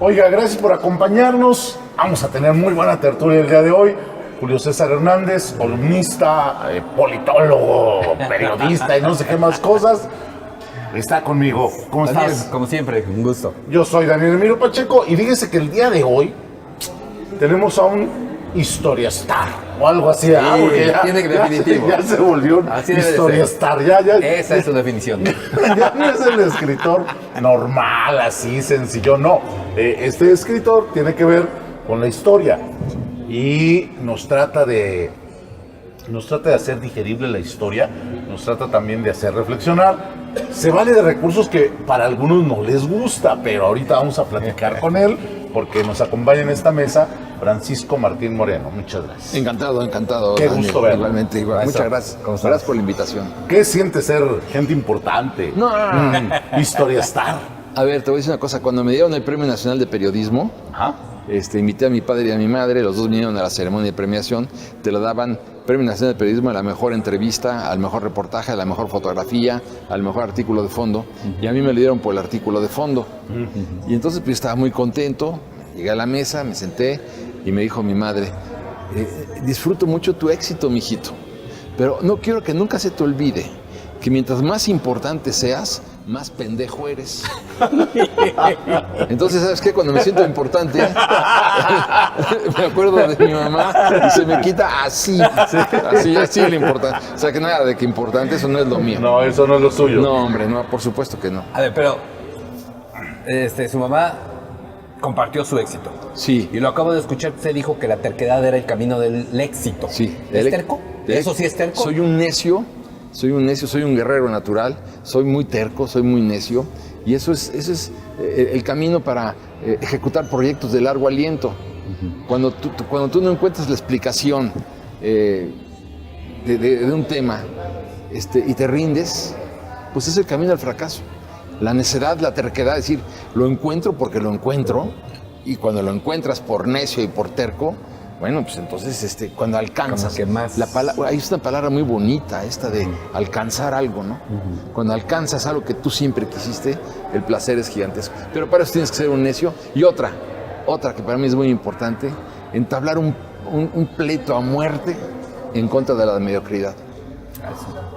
Oiga, gracias por acompañarnos. Vamos a tener muy buena tertulia el día de hoy. Julio César Hernández, columnista, politólogo, periodista y no sé qué más cosas, está conmigo. ¿Cómo estás? Daniel, como siempre, un gusto. Yo soy Daniel Emilio Pacheco y fíjese que el día de hoy tenemos a un historia star o algo así. Sí, tiene que definitivo. Ya se volvió un historia star. Esa es su definición. Ya no es el escritor normal, así, sencillo, no. Este escritor tiene que ver con la historia y nos trata de hacer digerible la historia, nos trata también de hacer reflexionar. Se vale de recursos que para algunos no les gusta, pero ahorita vamos a platicar con él porque nos acompaña en esta mesa Francisco Martín Moreno. Muchas gracias. Encantado. Qué Daniel, gusto verlo. Igualmente, igual. Muchas gracias. Gracias por la invitación. ¿Qué siente ser gente importante? No. Historia star. A ver, te voy a decir una cosa. Cuando me dieron el Premio Nacional de Periodismo, Ajá. Invité a mi padre y a mi madre, los dos vinieron a la ceremonia de premiación, te lo daban Premio Nacional de Periodismo a la mejor entrevista, al mejor reportaje, a la mejor fotografía, al mejor artículo de fondo, y a mí me lo dieron por el artículo de fondo. Y entonces pues estaba muy contento, llegué a la mesa, me senté y me dijo mi madre, disfruto mucho tu éxito, mijito, pero no quiero que nunca se te olvide que mientras más importante seas, más pendejo eres. Entonces, ¿sabes qué? Cuando me siento importante, me acuerdo de mi mamá y se me quita así lo importante. O sea, que nada de que importante, eso no es lo mío. No, eso no es lo suyo. No, hombre, no, por supuesto que no. A ver, pero su mamá compartió su éxito. Sí. Y lo acabo de escuchar, usted dijo que la terquedad era el camino del éxito. Sí. ¿Es terco? ¿Eso sí es terco? Soy un necio, soy un guerrero natural, soy muy terco, soy muy necio, y eso es el camino para ejecutar proyectos de largo aliento. Cuando tú no encuentras la explicación de un tema y te rindes, pues es el camino al fracaso. La necedad, la terquedad, es decir, lo encuentro porque lo encuentro, y cuando lo encuentras por necio y por terco, bueno, pues entonces cuando alcanzas, como que más... hay una palabra muy bonita, esta de alcanzar algo, ¿no? Cuando alcanzas algo que tú siempre quisiste, el placer es gigantesco. Pero para eso tienes que ser un necio. Y otra que para mí es muy importante, entablar un pleito a muerte en contra de la mediocridad.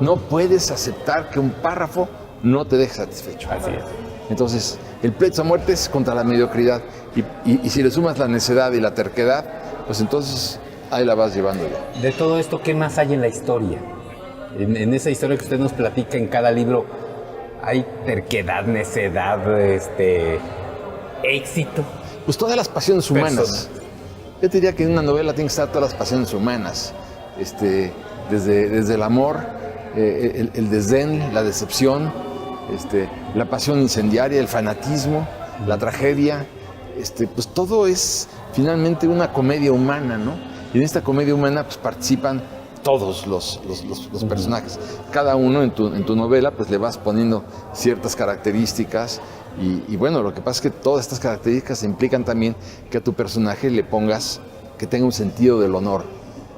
No puedes aceptar que un párrafo no te deje satisfecho. Así es. Entonces, el pleito a muerte es contra la mediocridad. Y si le sumas la necedad y la terquedad, pues entonces ahí la vas llevando ya. De todo esto, ¿qué más hay en la historia? En esa historia que usted nos platica en cada libro, ¿hay terquedad, necedad, éxito? Pues todas las pasiones humanas. Yo te diría que en una novela tienen que estar todas las pasiones humanas. Desde el amor, el desdén, la decepción, la pasión incendiaria, el fanatismo, la tragedia. Pues todo es finalmente una comedia humana, ¿no? Y en esta comedia humana pues participan todos los personajes. Cada uno en tu novela pues le vas poniendo ciertas características y bueno, lo que pasa es que todas estas características implican también que a tu personaje le pongas, que tenga un sentido del honor.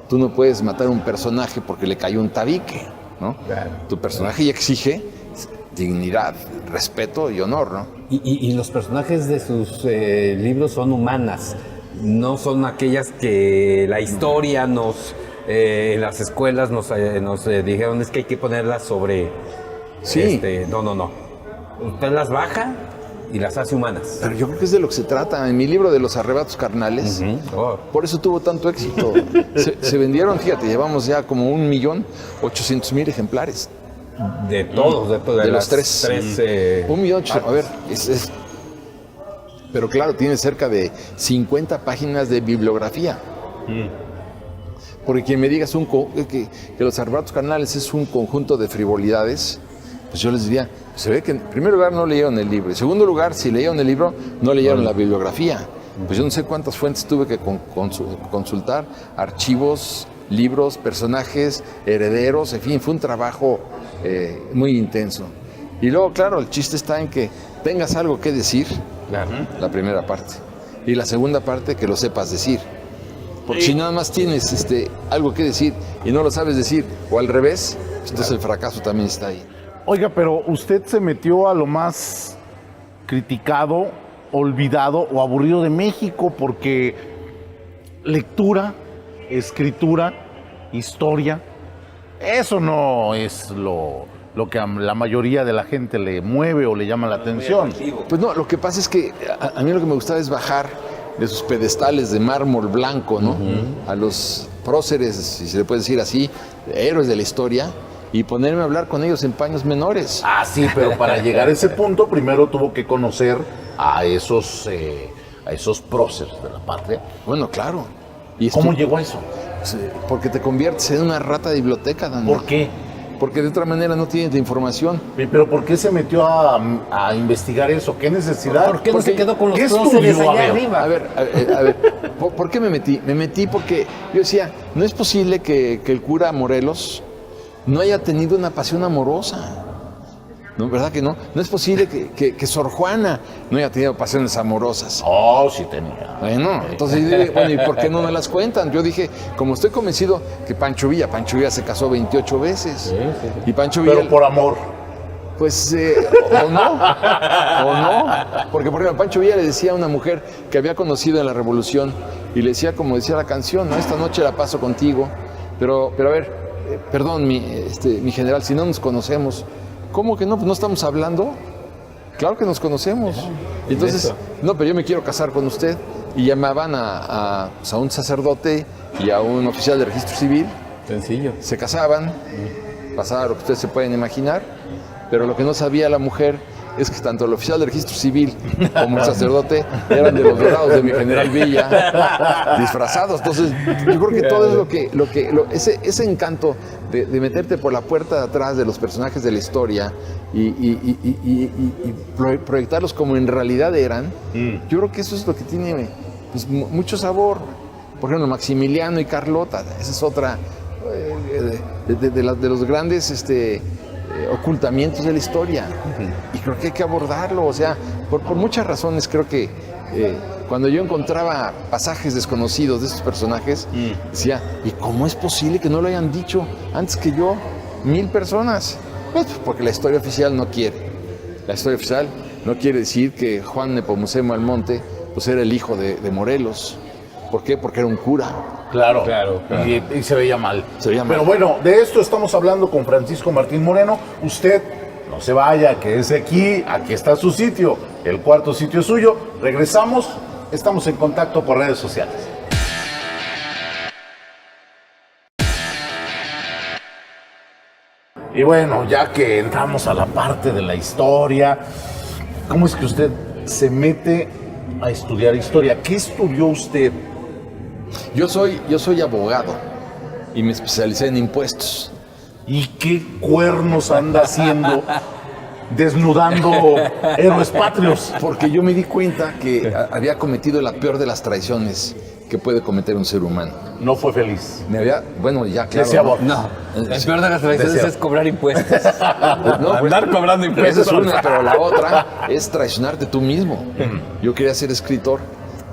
Tú no puedes matar a un personaje porque le cayó un tabique, ¿no? Claro. Tu personaje ya exige dignidad, respeto y honor, ¿no? Y los personajes de sus libros son humanas, no son aquellas que la historia en las escuelas nos dijeron es que hay que ponerlas sobre... Sí. No. Usted las baja y las hace humanas. Pero yo creo que es de lo que se trata. En mi libro de los arrebatos carnales, por eso tuvo tanto éxito. Se vendieron, fíjate, llevamos ya como 1.800.000 ejemplares. De todos, de los tres. 1.800.000, a ver, pero claro, tiene cerca de 50 páginas de bibliografía. Porque quien me digas que los arrebatos carnales es un conjunto de frivolidades, pues yo les diría, se ve que en primer lugar no leyeron el libro. En segundo lugar, si leyeron el libro, no leyeron la bibliografía. Pues yo no sé cuántas fuentes tuve que consultar, archivos, libros, personajes, herederos, en fin, fue un trabajo muy intenso. Y luego, claro, el chiste está en que tengas algo que decir, claro, la primera parte. Y la segunda parte, que lo sepas decir. Porque si nada más tienes algo que decir y no lo sabes decir, o al revés, pues entonces el fracaso también está ahí. Oiga, pero usted se metió a lo más criticado olvidado o aburrido de México, porque lectura, escritura, historia, eso no es lo que a la mayoría de la gente le mueve o le llama la atención. Pues no, lo que pasa es que a mí lo que me gustaba es bajar de sus pedestales de mármol blanco, ¿no? A los próceres, si se le puede decir así, héroes de la historia, y ponerme a hablar con ellos en paños menores. Ah, sí, pero para llegar a ese punto primero tuvo que conocer a esos próceres de la patria. Bueno, claro. ¿Cómo llegó a eso? Porque te conviertes en una rata de biblioteca, Daniel. ¿Por qué? Porque de otra manera no tienes la información. ¿Pero por qué se metió a investigar eso? ¿Qué necesidad? ¿Por qué no se quedó con los ¿Qué próceres estudió? allá arriba? A ver, ¿por qué me metí? Me metí porque yo decía, no es posible que el cura Morelos no haya tenido una pasión amorosa. ¿No? ¿Verdad que no? No es posible que Sor Juana no haya tenido pasiones amorosas. Oh, sí tenía. Bueno, entonces yo dije, bueno, ¿y por qué no me las cuentan? Yo dije, como estoy convencido que Pancho Villa se casó 28 veces. Sí. Y Pancho Villa... Pero por amor. Pues, o no, porque por ejemplo, Pancho Villa le decía a una mujer que había conocido en la Revolución y le decía, como decía la canción, ¿no? Esta noche la paso contigo, pero a ver, perdón, mi general, si no nos conocemos, ¿cómo que no? Pues no estamos hablando. Claro que nos conocemos. Entonces, no, pero yo me quiero casar con usted. Y llamaban a un sacerdote y a un oficial de registro civil. Sencillo. Se casaban, pasaba lo que ustedes se pueden imaginar, pero lo que no sabía la mujer es que tanto el oficial de registro civil como el sacerdote eran de los dorados de mi general Villa, disfrazados. Entonces, yo creo que todo es ese encanto de meterte por la puerta de atrás de los personajes de la historia y proyectarlos como en realidad eran, yo creo que eso es lo que tiene pues, mucho sabor. Por ejemplo, Maximiliano y Carlota, esa es otra de los grandes ocultamientos de la historia. Y creo que hay que abordarlo, o sea, por muchas razones creo que cuando yo encontraba pasajes desconocidos de estos personajes, decía, ¿y cómo es posible que no lo hayan dicho antes que yo 1000 personas? Pues porque la historia oficial no quiere. La historia oficial no quiere decir que Juan Nepomucemo Almonte pues era el hijo de Morelos. ¿Por qué? Porque era un cura. Claro. Y se veía mal. Pero bueno, de esto estamos hablando con Francisco Martín Moreno. Usted no se vaya, quédese aquí está su sitio, el cuarto sitio es suyo. Regresamos, estamos en contacto por redes sociales. Y bueno, ya que entramos a la parte de la historia, ¿cómo es que usted se mete a estudiar historia? ¿Qué estudió usted? Yo soy abogado y me especialicé en impuestos. ¿Y qué cuernos anda haciendo desnudando héroes patrios? Porque yo me di cuenta que había cometido la peor de las traiciones que puede cometer un ser humano. No fue feliz. Bueno, ya claro. Decía vos. No, el peor de las traiciones es cobrar impuestos. No, Andar cobrando impuestos. Esa es una, pero la otra es traicionarte tú mismo. Yo quería ser escritor,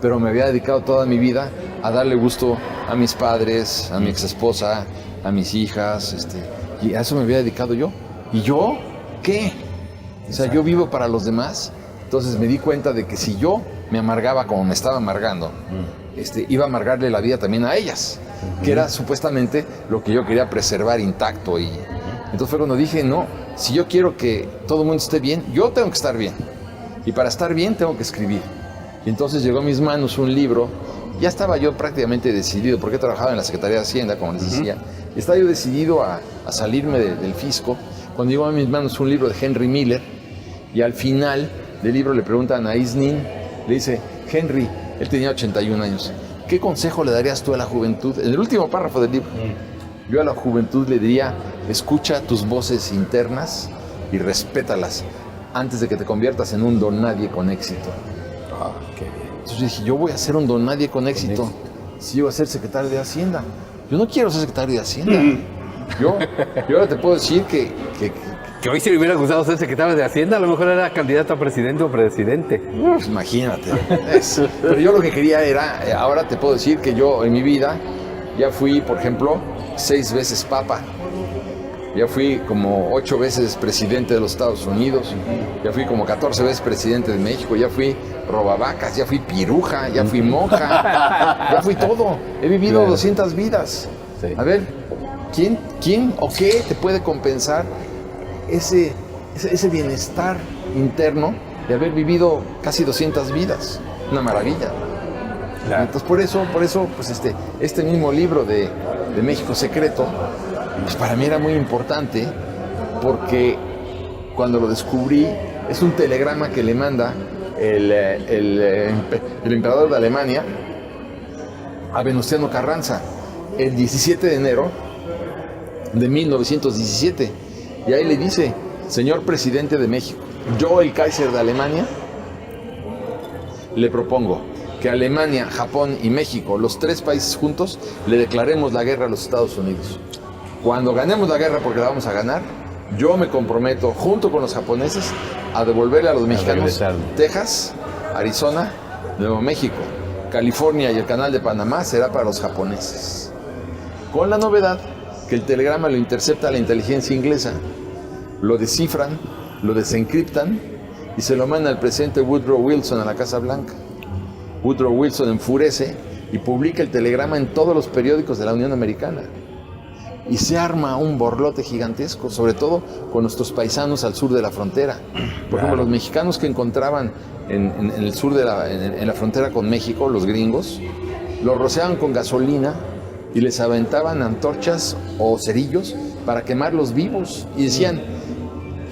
pero me había dedicado toda mi vida a darle gusto a mis padres, a mi exesposa, a mis hijas, y a eso me había dedicado yo. ¿Y yo qué? O sea, yo vivo para los demás. Entonces me di cuenta de que si yo me amargaba como me estaba amargando, iba a amargarle la vida también a ellas, que era supuestamente lo que yo quería preservar intacto. Y entonces fue cuando dije, no, si yo quiero que todo el mundo esté bien, yo tengo que estar bien. Y para estar bien tengo que escribir. Y entonces llegó a mis manos un libro. Ya estaba yo prácticamente decidido, porque trabajaba en la Secretaría de Hacienda, como les decía. Estaba yo decidido a salirme del fisco, cuando llegó a mis manos un libro de Henry Miller, y al final del libro le preguntan a Isnin, le dice, Henry, él tenía 81 años, ¿qué consejo le darías tú a la juventud? En el último párrafo del libro, yo a la juventud le diría, escucha tus voces internas y respétalas antes de que te conviertas en un don nadie con éxito. Qué bien. Entonces dije, yo voy a ser un don nadie con éxito si yo voy a ser secretario de Hacienda. Yo no quiero ser secretario de Hacienda. Yo ahora te puedo decir que hoy si le hubiera gustado ser secretario de Hacienda, a lo mejor era candidato a presidente o presidente. Pues imagínate. Pero yo lo que quería era, ahora te puedo decir que yo en mi vida ya fui, por ejemplo, 6 veces papa. ya fui como 8 veces presidente de los Estados Unidos, ya fui como 14 veces presidente de México, ya fui robavacas, ya fui piruja, ya fui monja, ya fui todo. He vivido 200 vidas. Sí. A ver, ¿quién o qué te puede compensar ese bienestar interno de haber vivido casi 200 vidas? Una maravilla. Claro. Entonces por eso pues este mismo libro de México Secreto, pues para mí era muy importante, porque cuando lo descubrí es un telegrama que le manda el emperador de Alemania a Venustiano Carranza el 17 de enero de 1917, y ahí le dice: señor presidente de México, yo, el Kaiser de Alemania, le propongo que Alemania, Japón y México, los 3 países juntos, le declaremos la guerra a los Estados Unidos. Cuando ganemos la guerra, porque la vamos a ganar, yo me comprometo, junto con los japoneses, a devolverle a los mexicanos Texas, Arizona, Nuevo México, California y el Canal de Panamá será para los japoneses. Con la novedad que el telegrama lo intercepta la inteligencia inglesa, lo descifran, lo desencriptan y se lo manda al presidente Woodrow Wilson a la Casa Blanca. Woodrow Wilson enfurece y publica el telegrama en todos los periódicos de la Unión Americana. Y se arma un borlote gigantesco, sobre todo con nuestros paisanos al sur de la frontera. Por ejemplo, los mexicanos que encontraban en el sur en la frontera con México, los gringos, los rociaban con gasolina y les aventaban antorchas o cerillos para quemarlos vivos. Y decían: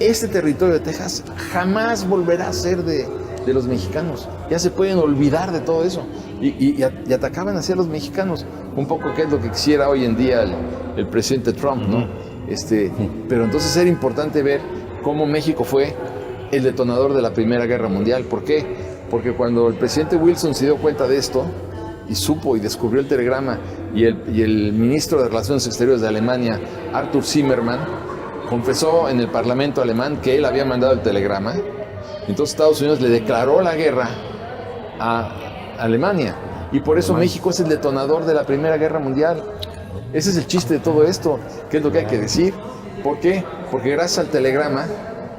este territorio de Texas jamás volverá a ser de los mexicanos. Ya se pueden olvidar de todo eso. Y atacaban hacia los mexicanos. Un poco que es lo que quisiera hoy en día el presidente Trump, ¿no? Pero entonces era importante ver cómo México fue el detonador de la Primera Guerra Mundial. ¿Por qué? Porque cuando el presidente Wilson se dio cuenta de esto y supo y descubrió el telegrama, y el ministro de Relaciones Exteriores de Alemania, Arthur Zimmermann, confesó en el parlamento alemán que él había mandado el telegrama, entonces Estados Unidos le declaró la guerra a Alemania, y por eso México es el detonador de la Primera Guerra Mundial. Ese es el chiste de todo esto, que es lo que hay que decir. ¿Por qué? Porque gracias al telegrama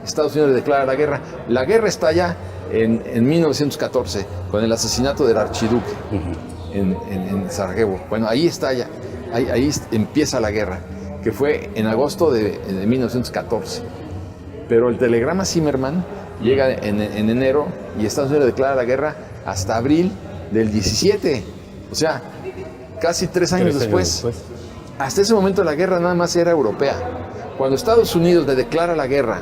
Estados Unidos le declara la guerra. La guerra está ya en 1914 con el asesinato del archiduque en Sarajevo. Bueno, ahí está ya, ahí empieza la guerra, que fue en agosto de 1914. Pero el telegrama Zimmermann llega en enero y Estados Unidos declara la guerra hasta abril del 17. O sea, casi 3 años después. Hasta ese momento la guerra nada más era europea. Cuando Estados Unidos le declara la guerra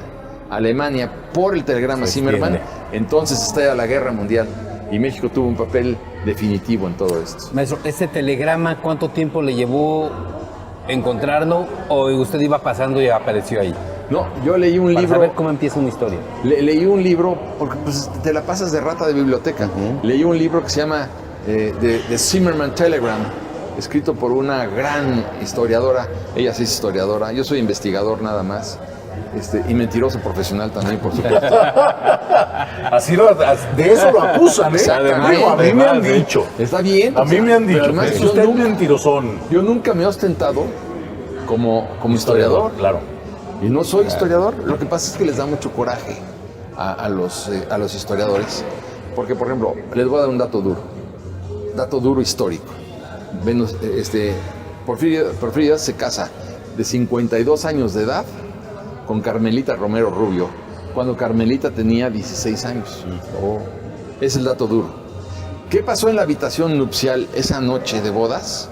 a Alemania por el telegrama Zimmermann, entonces estalla la guerra mundial y México tuvo un papel definitivo en todo esto. Maestro, ¿ese telegrama cuánto tiempo le llevó encontrarlo o usted iba pasando y apareció ahí? No, yo leí un libro. Para saber cómo empieza una historia. Leí un libro, porque pues, te la pasas de rata de biblioteca. Leí un libro que se llama The Zimmermann Telegram, escrito por una gran historiadora. Ella sí es historiadora, yo soy investigador nada más. Y mentiroso profesional también, por supuesto. De eso lo acusan, ¿eh? Exactamente. A mí me han dicho. Está bien. A mí me han dicho. Además, Es usted un mentirosón. Yo nunca me he ostentado como historiador. Claro. Y no soy historiador. Lo que pasa es que les da mucho coraje a los historiadores. Porque, por ejemplo, les voy a dar un dato duro histórico. Porfirio Díaz se casa de 52 años de edad con Carmelita Romero Rubio, cuando Carmelita tenía 16 años. Es el dato duro. ¿Qué pasó en la habitación nupcial esa noche de bodas?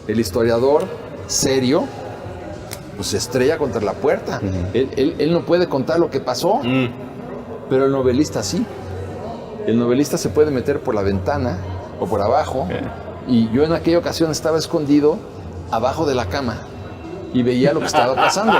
El historiador serio pues se estrella contra la puerta. Él no puede contar lo que pasó, pero el novelista sí. El novelista se puede meter por la ventana o por abajo, y yo en aquella ocasión estaba escondido abajo de la cama y veía lo que estaba pasando.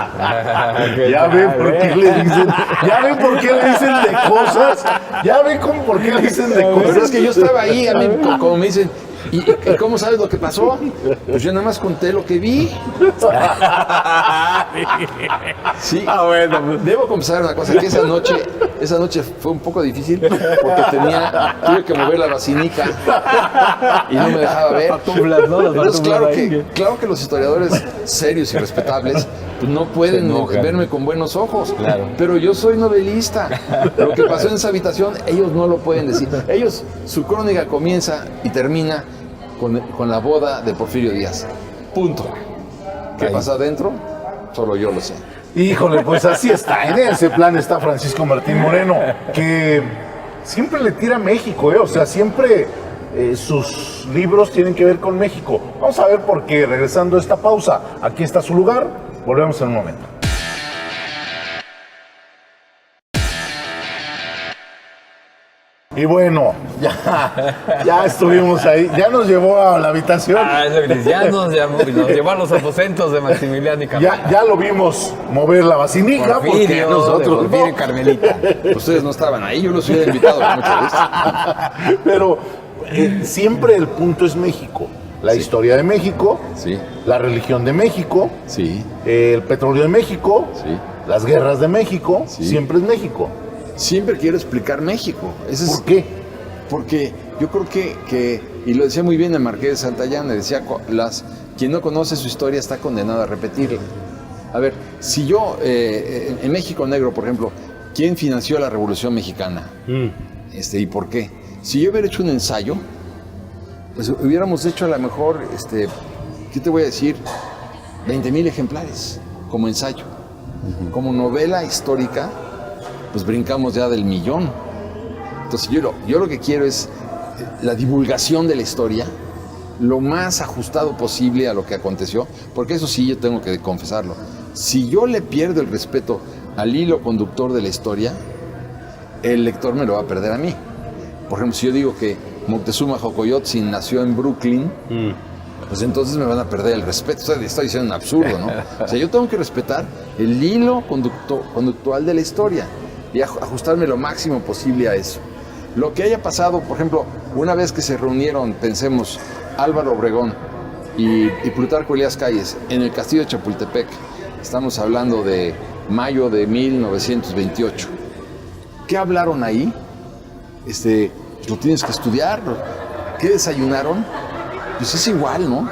Ya ven por qué le dicen, de cosas. Ya ven por qué le dicen de cosas. Pero es que yo estaba ahí, a mí, como me dicen, ¿y cómo sabes lo que pasó? Pues yo nada más conté lo que vi. Sí. Bueno. Debo confesar una cosa, que esa noche fue un poco difícil porque tuve que mover la vacinica y no me dejaba ver. Pantuflas, ¿no? Entonces, claro que los historiadores serios y respetables pues no pueden Se enojan. verme con buenos ojos. Claro. Pero yo soy novelista. Lo que pasó en esa habitación, ellos no lo pueden decir. Ellos, su crónica comienza y termina con la boda de Porfirio Díaz. Punto. ¿Qué Ahí. pasa adentro? Solo yo lo sé. Híjole, pues así está. En ese plan está Francisco Martín Moreno, que siempre le tira a México, ¿eh? O sea, siempre sus libros tienen que ver con México. Vamos a ver por qué, regresando a esta pausa. Aquí está su lugar. Volvemos en un momento. Y bueno, ya estuvimos ahí. Ya nos llevó a la habitación. Eso que dice, ya nos llevó a los aposentos de Maximiliano y Carmelita. Ya lo vimos mover la vacinica porque Porfirio, nosotros de Porfirio no. y Carmelita. Ustedes no estaban ahí, yo los hubiera invitado muchas veces. Pero siempre el punto es México. La historia de México, Sí, la religión de México, sí, el petróleo de México, sí. las guerras de México, Sí. siempre es México. Siempre quiero explicar México. Ese es, ¿Por qué? Porque yo creo que, y lo decía muy bien el Marqués de Santillán, decía, quien no conoce su historia está condenado a repetirla. A ver, si yo, en México Negro, por ejemplo, ¿quién financió la Revolución Mexicana? ¿Y por qué? Si yo hubiera hecho un ensayo, pues hubiéramos hecho a lo mejor, ¿qué te voy a decir? 20,000 ejemplares como ensayo. Como novela histórica, pues brincamos ya del 1,000,000. Entonces yo lo que quiero es la divulgación de la historia, lo más ajustado posible a lo que aconteció, porque eso sí yo tengo que confesarlo. Si yo le pierdo el respeto al hilo conductor de la historia, el lector me lo va a perder a mí. Por ejemplo, si yo digo que Moctezuma Xocoyotzin nació en Brooklyn, pues entonces me van a perder el respeto. O sea, estoy diciendo un absurdo, ¿no? O sea, yo tengo que respetar el hilo conductual de la historia y ajustarme lo máximo posible a eso. Lo que haya pasado, por ejemplo, una vez que se reunieron, pensemos, Álvaro Obregón y Plutarco Elías Calles en el castillo de Chapultepec, estamos hablando de mayo de 1928. ¿Qué hablaron ahí? Lo tienes que estudiar. ¿Qué desayunaron? Pues es igual, ¿no?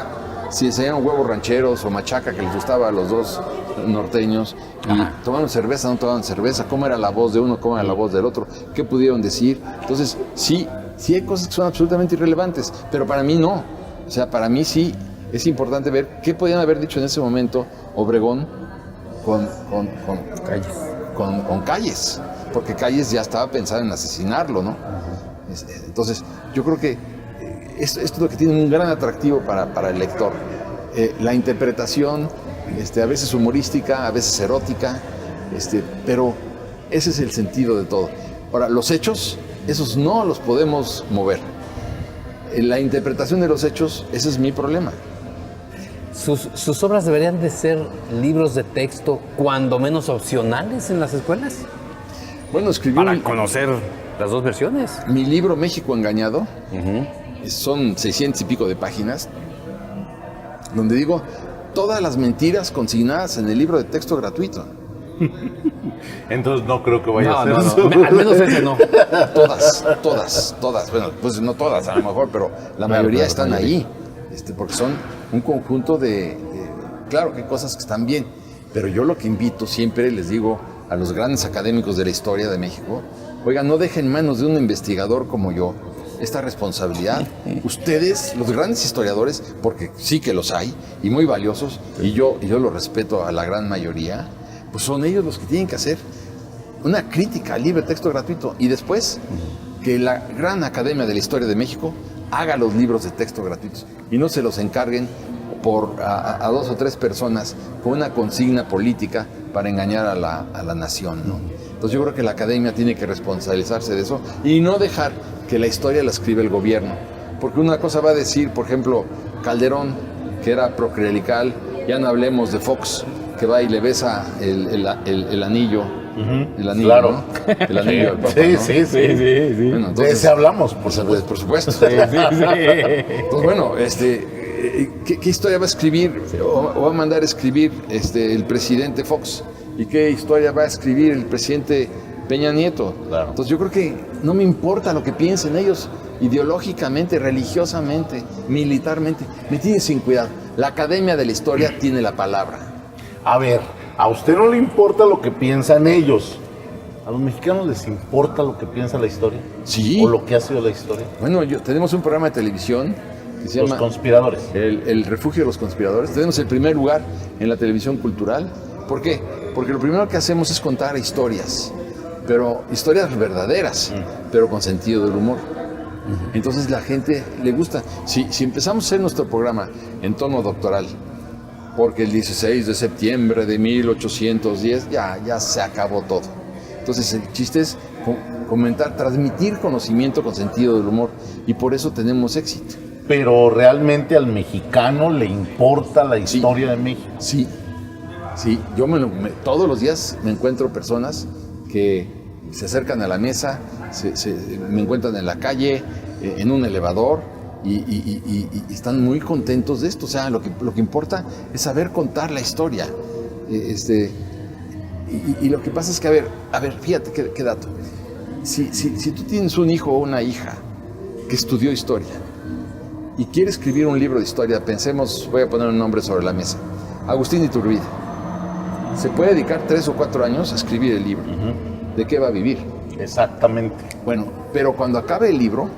Si desayunaron huevos rancheros o machaca, que les gustaba a los dos norteños, y tomaron cerveza, no tomaron cerveza, cómo era la voz de uno, cómo era la voz del otro, qué pudieron decir. Entonces, sí hay cosas que son absolutamente irrelevantes, pero para mí no. O sea, para mí sí es importante ver qué podían haber dicho en ese momento Obregón con Calles, porque Calles ya estaba pensando en asesinarlo, ¿no? Entonces, yo creo que esto es lo que tiene un gran atractivo para el lector. La interpretación, a veces humorística, a veces erótica, pero ese es el sentido de todo. Ahora, los hechos, esos no los podemos mover. La interpretación de los hechos, ese es mi problema. ¿Sus obras deberían de ser libros de texto, cuando menos opcionales en las escuelas? Bueno, escribí Para conocer las dos versiones. mi libro México Engañado. Son 600 y pico de páginas, donde digo todas las mentiras consignadas en el libro de texto gratuito. Entonces no creo que vaya a ser No. eso. Al menos ese no. Todas. Bueno, pues no todas a lo mejor, pero la mayoría están ahí, porque son un conjunto claro que hay cosas que están bien, pero yo lo que invito siempre, les digo a los grandes académicos de la historia de México, oigan, no dejen en manos de un investigador como yo esta responsabilidad. Ustedes, los grandes historiadores, porque sí que los hay, y muy valiosos, y yo los respeto a la gran mayoría, pues son ellos los que tienen que hacer una crítica al libro de texto gratuito, y después que la gran Academia de la Historia de México haga los libros de texto gratuitos, y no se los encarguen a 2 o 3 personas con una consigna política para engañar a la nación, ¿no? Entonces yo creo que la academia tiene que responsabilizarse de eso y no dejar que la historia la escriba el gobierno. Porque una cosa va a decir, por ejemplo, Calderón, que era proclerical, ya no hablemos de Fox, que va y le besa el anillo. El anillo, Claro. ¿no? El anillo del Papa, Sí, ¿no? sí. Bueno, De entonces, ese hablamos, por supuesto. por supuesto. Entonces, bueno, ¿qué historia va a escribir o va a mandar a escribir el presidente Fox? ¿Y qué historia va a escribir el presidente Peña Nieto? Claro. Entonces yo creo que no me importa lo que piensen ellos ideológicamente, religiosamente, militarmente. Me tienen sin cuidado. La Academia de la Historia tiene la palabra. A ver, A usted no le importa lo que piensan ellos. ¿A los mexicanos les importa lo que piensa la historia? Sí. ¿O lo que ha sido la historia? Bueno, tenemos un programa de televisión que se Los llama conspiradores. el Refugio de los Conspiradores. Tenemos el primer lugar en la televisión cultural. ¿Por qué? Porque lo primero que hacemos es contar historias, pero historias verdaderas, pero con sentido del humor. Entonces la gente le gusta. Si empezamos a hacer nuestro programa en tono doctoral, porque el 16 de septiembre de 1810 ya se acabó todo. Entonces el chiste es comentar, transmitir conocimiento con sentido del humor, y por eso tenemos éxito. Pero realmente al mexicano le importa la historia de México. Sí, yo todos los días me encuentro personas que se acercan a la mesa, me encuentran en la calle, en un elevador, y están muy contentos de esto. O sea, lo que importa es saber contar la historia. Y lo que pasa es que, a ver, fíjate qué dato. Si tú tienes un hijo o una hija que estudió historia y quiere escribir un libro de historia, pensemos, voy a poner un nombre sobre la mesa, Agustín Iturbide, se puede dedicar 3 o 4 años a escribir el libro. ¿De qué va a vivir? Exactamente. Bueno, pero cuando acabe el libro,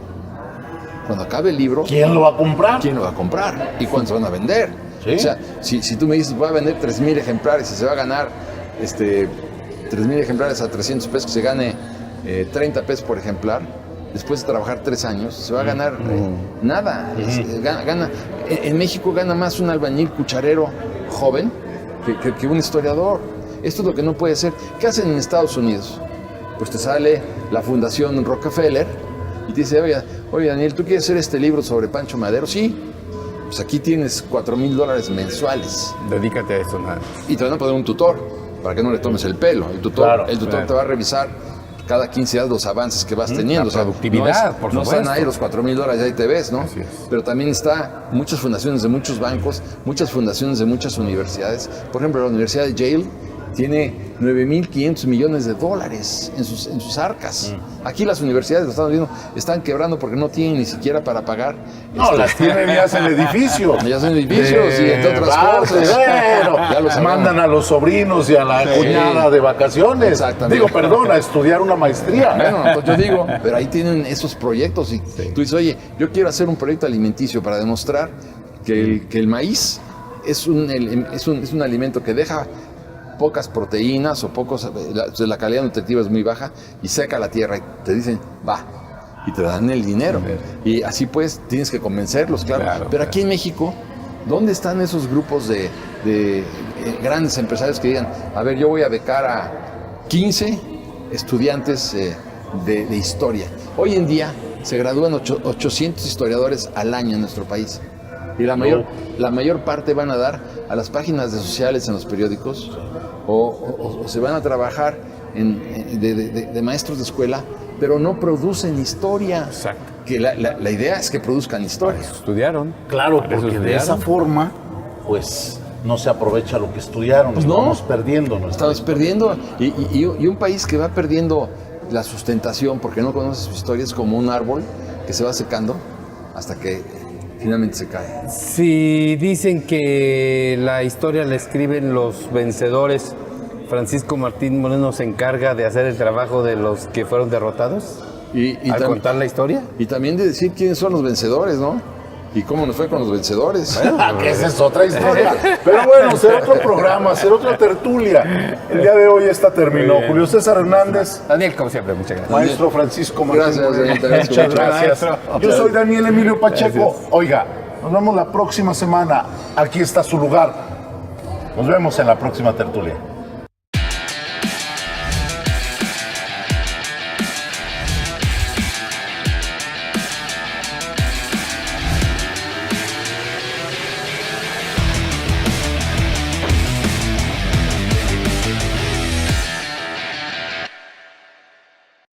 ¿quién lo va a comprar? ¿Quién lo va a comprar? ¿Y cuántos van a vender? ¿Sí? O sea, si tú me dices, voy a vender 3,000 ejemplares y se va a ganar 3,000 ejemplares a 300 pesos, que se gane 30 pesos por ejemplar, después de trabajar 3 años, se va a ganar nada. En México gana más un albañil cucharero joven que un historiador. Esto es lo que no puede ser. ¿Qué hacen en Estados Unidos? Pues te sale la Fundación Rockefeller y te dice, oye Daniel, ¿tú quieres hacer este libro sobre Pancho Madero? Sí. Pues aquí tienes $4,000 mensuales. Dedícate a eso, nada. Y te van a poner un tutor para que no le tomes el pelo. El tutor te va a revisar cada 15 días los avances que vas teniendo. La productividad, por supuesto. No están ahí los $4,000 y ahí te ves, ¿no? Así es. Pero también está muchas fundaciones de muchos bancos, muchas fundaciones de muchas universidades. Por ejemplo, la Universidad de Yale tiene $9,500 millones en sus arcas. Aquí las universidades, lo estamos viendo, están quebrando porque no tienen ni siquiera para pagar. No, las tienen ya en edificios. Ya son edificios y entre otras cosas. Ya los mandan a los sobrinos y a la cuñada de vacaciones. Exactamente. Digo, perdón, a estudiar una maestría. Bueno, pues yo digo, pero ahí tienen esos proyectos y tú dices, oye, yo quiero hacer un proyecto alimenticio para demostrar que el maíz es un alimento que deja pocas proteínas o la calidad nutritiva es muy baja y seca la tierra, y te dicen, va, y te dan el dinero. Y así pues tienes que convencerlos, claro. Pero aquí en México, ¿dónde están esos grupos de grandes empresarios que digan, a ver, yo voy a becar a 15 estudiantes de historia? Hoy en día se gradúan 800 historiadores al año en nuestro país. Y la mayor parte van a dar a las páginas de sociales en los periódicos o se van a trabajar de maestros de escuela, pero no producen historia. Exacto. Que la idea es que produzcan historia. Estudiaron. Claro, porque de esa forma, pues, no se aprovecha lo que estudiaron. Pues no. Estamos perdiendo. Estamos perdiendo. Y un país que va perdiendo la sustentación porque no conoce su historia es como un árbol que se va secando hasta que finalmente se cae. Si dicen que la historia la escriben los vencedores, Francisco Martín Moreno se encarga de hacer el trabajo de los que fueron derrotados al contar la historia. Y también de decir quiénes son los vencedores, ¿no? Y cómo nos fue con los vencedores. Que esa es otra historia. Pero bueno, será otro programa, será otra tertulia. El día de hoy esta terminó. Julio César Hernández. Daniel, como siempre, muchas gracias. Maestro Francisco Martín Gracias, Moreno. Daniel, Muchas gracias. maestro. Yo soy Daniel Emilio Pacheco. Gracias. Oiga, nos vemos la próxima semana. Aquí está su lugar. Nos vemos en la próxima tertulia.